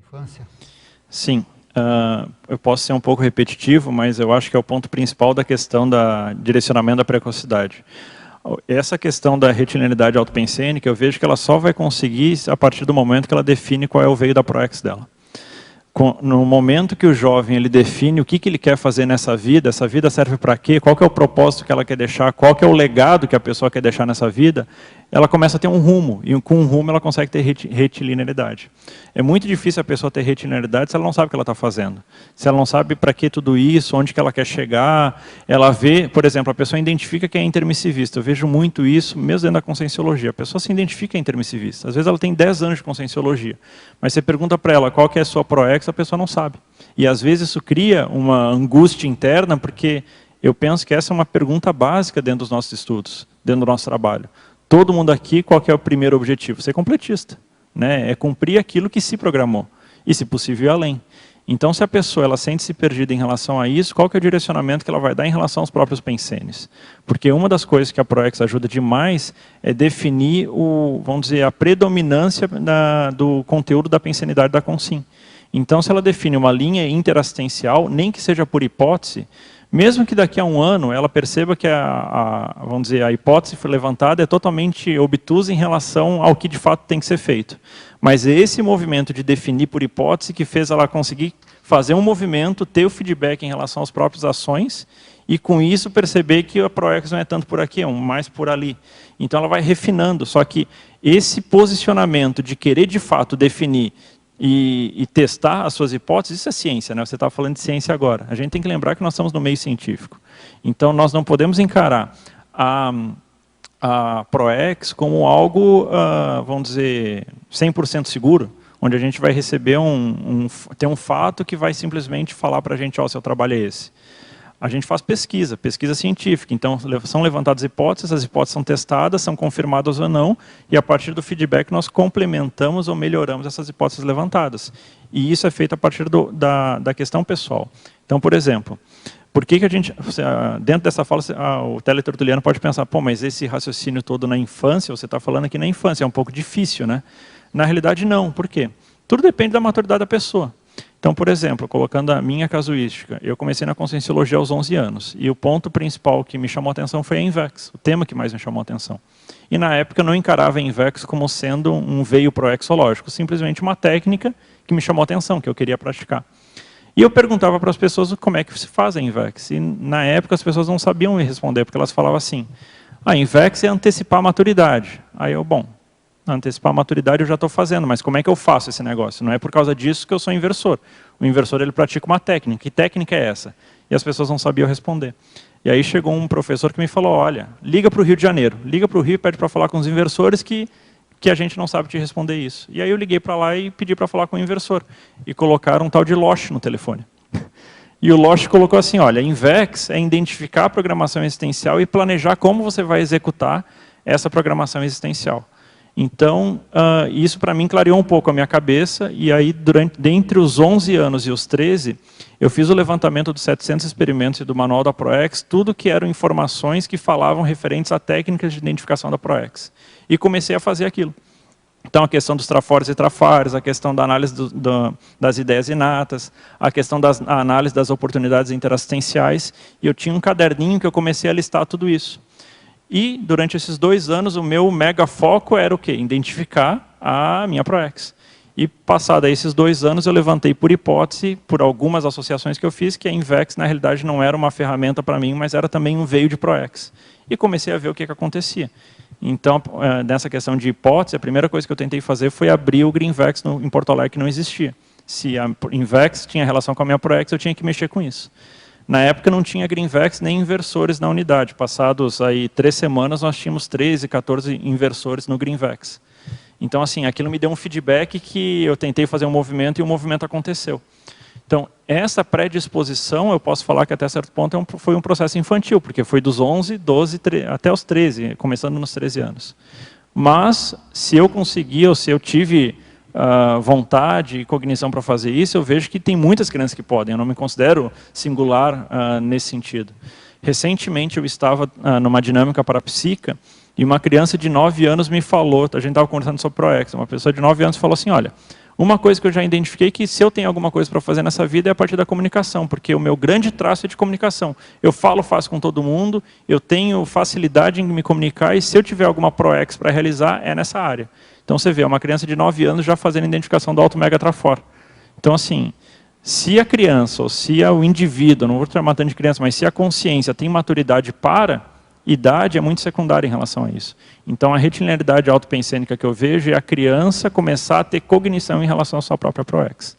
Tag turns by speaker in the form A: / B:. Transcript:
A: infância?
B: Sim. Eu posso ser um pouco repetitivo, mas eu acho que é o ponto principal da questão da direcionamento da precocidade. Essa questão da retinalidade autopensênica, eu vejo que ela só vai conseguir a partir do momento que ela define qual é o veio da ProEx dela. No momento que o jovem ele define o que ele quer fazer nessa vida, essa vida serve para quê, qual que é o propósito que ela quer deixar, qual que é o legado que a pessoa quer deixar nessa vida, ela começa a ter um rumo, e com um rumo ela consegue ter retilinearidade. É muito difícil a pessoa ter retilinearidade se ela não sabe o que ela está fazendo. Se ela não sabe para que tudo isso, onde que ela quer chegar, ela vê, por exemplo, a pessoa identifica que é intermissivista. Eu vejo muito isso, mesmo dentro da conscienciologia. A pessoa se identifica intermissivista. Às vezes ela tem 10 anos de conscienciologia, mas você pergunta para ela qual que é a sua ProEx, a pessoa não sabe. E às vezes isso cria uma angústia interna, porque eu penso que essa é uma pergunta básica dentro dos nossos estudos, dentro do nosso trabalho. Todo mundo aqui, qual que é o primeiro objetivo? Ser completista, né? É cumprir aquilo que se programou, e se possível ir além. Então, se a pessoa ela sente-se perdida em relação a isso, qual que é o direcionamento que ela vai dar em relação aos próprios pensenes? Porque uma das coisas que a ProEx ajuda demais é definir, vamos dizer, a predominância do conteúdo da pensenidade da Consim. Então, se ela define uma linha interassistencial, nem que seja por hipótese, mesmo que daqui a um ano ela perceba que vamos dizer, a hipótese foi levantada é totalmente obtusa em relação ao que de fato tem que ser feito. Mas é esse movimento de definir por hipótese que fez ela conseguir fazer um movimento, ter o feedback em relação às próprias ações e com isso perceber que a ProEx não é tanto por aqui, é mais por ali. Então ela vai refinando, só que esse posicionamento de querer de fato definir e testar as suas hipóteses, isso é ciência, né? Você estava falando de ciência agora. A gente tem que lembrar que nós estamos no meio científico. Então, nós não podemos encarar a ProEx como algo, vamos dizer, 100% seguro, onde a gente vai receber ter um fato que vai simplesmente falar para a gente, ó, seu trabalho é esse. A gente faz pesquisa científica, então são levantadas hipóteses, as hipóteses são testadas, são confirmadas ou não, e a partir do feedback nós complementamos ou melhoramos essas hipóteses levantadas. E isso é feito a partir da questão pessoal. Então, por exemplo, por que a gente, dentro dessa fala, o teletertuliano pode pensar, pô, mas esse raciocínio todo na infância, você está falando aqui na infância, é um pouco difícil, né? Na realidade, não. Por quê? Tudo depende da maturidade da pessoa. Então, por exemplo, colocando a minha casuística, eu comecei na conscienciologia aos 11 anos, e o ponto principal que me chamou a atenção foi a INVEX, o tema que mais me chamou a atenção. E na época eu não encarava a INVEX como sendo um veio proexológico, simplesmente uma técnica que me chamou a atenção, que eu queria praticar. E eu perguntava para as pessoas como é que se faz a INVEX, e na época as pessoas não sabiam me responder, porque elas falavam assim, a INVEX é antecipar a maturidade. Aí eu, bom, antecipar a maturidade eu já estou fazendo, mas como é que eu faço esse negócio? Não é por causa disso que eu sou inversor. O inversor ele pratica uma técnica. Que técnica é essa? E as pessoas não sabiam responder. E aí chegou um professor que me falou, olha, liga para o Rio de Janeiro, liga para o Rio e pede para falar com os inversores que a gente não sabe te responder isso. E aí eu liguei para lá e pedi para falar com o inversor. E colocaram um tal de Losch no telefone. E o Losch colocou assim, olha, INVEX é identificar a programação existencial e planejar como você vai executar essa programação existencial. Então, isso para mim clareou um pouco a minha cabeça, e aí, dentre os 11 anos e os 13, eu fiz o levantamento dos 700 experimentos e do manual da ProEx, tudo que eram informações que falavam referentes a técnicas de identificação da ProEx. E comecei a fazer aquilo. Então, a questão dos trafores e trafares, a questão da análise das ideias inatas, a questão da análise das oportunidades interassistenciais, e eu tinha um caderninho que eu comecei a listar tudo isso. E, durante esses 2 anos, o meu mega foco era o quê? Identificar a minha ProEx. E, passado esses 2 anos, eu levantei por hipótese, por algumas associações que eu fiz, que a INVEX, na realidade, não era uma ferramenta para mim, mas era também um veio de ProEx. E comecei a ver o que acontecia. Então, nessa questão de hipótese, a primeira coisa que eu tentei fazer foi abrir o GreenVex em Porto Alegre, que não existia. Se a INVEX tinha relação com a minha ProEx, eu tinha que mexer com isso. Na época não tinha GreenVex nem inversores na unidade. Passados aí 3 semanas, nós tínhamos 13, 14 inversores no GreenVex. Então, assim, aquilo me deu um feedback que eu tentei fazer um movimento e o movimento aconteceu. Então, essa predisposição, eu posso falar que até certo ponto foi um processo infantil, porque foi dos 11, 12, até os 13, começando nos 13 anos. Mas, se eu consegui, ou se eu tive vontade e cognição para fazer isso, eu vejo que tem muitas crianças que podem. Eu não me considero singular nesse sentido. Recentemente eu estava numa dinâmica parapsíquica e uma criança de 9 anos me falou, a gente estava conversando sobre ProEx, uma pessoa de 9 anos falou assim, olha, Uma coisa que eu já identifiquei que se eu tenho alguma coisa para fazer nessa vida é a partir da comunicação, porque o meu grande traço é de comunicação. Eu falo fácil com todo mundo, eu tenho facilidade em me comunicar e se eu tiver alguma ProEx para realizar, é nessa área. Então você vê, uma criança de 9 anos já fazendo identificação do Alto Mega Trafor. Então assim, se a criança ou se o indivíduo, não vou chamar tanto de criança, mas se a consciência tem maturidade para, idade é muito secundária em relação a isso. Então a retilinearidade autopensênica que eu vejo é a criança começar a ter cognição em relação à sua própria ProEx.